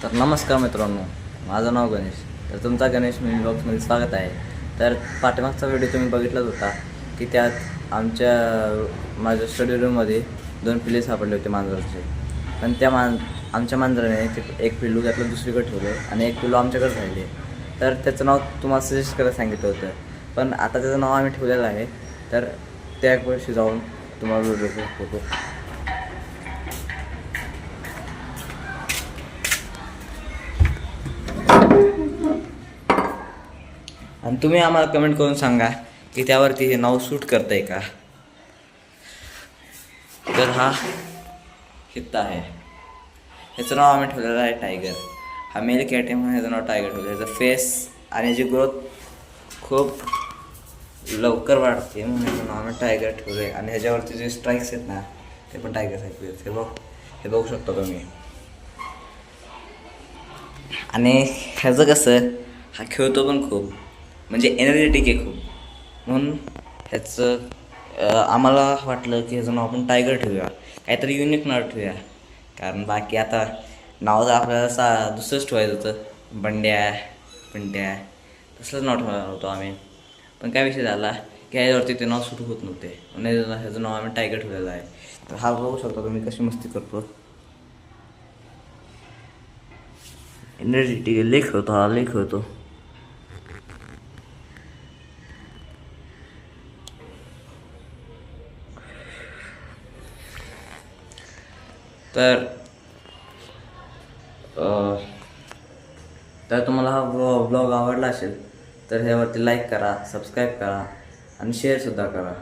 तर नमस्कार मित्रांनो, माझं नाव गणेश. तर तुमचा गणेश मिनी बॉक्समध्ये स्वागत आहे. तर पाठीमागचा व्हिडिओ तुम्ही बघितलाच होता की त्यात माझ्या स्टडी रूममध्ये 2 पिल्ले सापडले होते मांजराचे. पण आमच्या मांजराने ते एक पिल्लू त्यातलं दुसरीकडे ठेवलं आणि एक पिल्लू आमच्याकडे राहिले. तर त्याचं नाव तुम्हाला सजेस्ट करायला सांगितलं होतं, पण आता त्याचं नाव आम्ही ठेवलेलं आहे. तर त्या एक वर्षी जाऊन तुम्हाला व्हिडिओ फोटो. आणि तुम्ही आम्हाला कमेंट करून सांगा की त्यावरती हे नाव सूट करतं आहे का. तर हा हित्ता आहे, ह्याचं नाव आम्ही ठेवलेलं आहे टायगर. हा मेल कॅट आहे म्हणून ह्याचं नाव टायगर ठेवलं. ह्याचं फेस आणि याची ग्रोथ खूप लवकर वाढते म्हणून ह्याचं नाव आम्ही टायगर ठेवलं आहे. आणि ह्याच्यावरती जे स्ट्राईक्स आहेत ना ते पण टायगर आहेत. हे बघू शकता तुम्ही. आणि ह्याचं कसं, हा खेळतो पण खूप, म्हणजे एनर्जेटिक आहे खूप. म्हणून आम्हाला वाटलं की ह्याचं नाव आपण टायगर ठेवूया, काहीतरी युनिक नाव ठेवूया. कारण बाकी आता नाव तर आपल्याला दुसरंच ठेवायचं होतं, बंड्या पिंट्या तसलंच नाव ठेवणार होतो आम्ही. पण काय विषय झाला की ह्याच्यावरती ते नाव सुरू होत नव्हते म्हणून ह्याचं नाव आम्ही टायगर ठेवलेलं आहे. तर हा बघू शकता तुम्ही कशी मस्ती करतो. एनर्जेटिक लेख होतो, हा लेख होतो. तर तुम्हाला हा ब्लॉग आवडला असेल तर ह्यावरती लाईक करा, सबस्क्राईब करा आणि शेअरसुद्धा करा.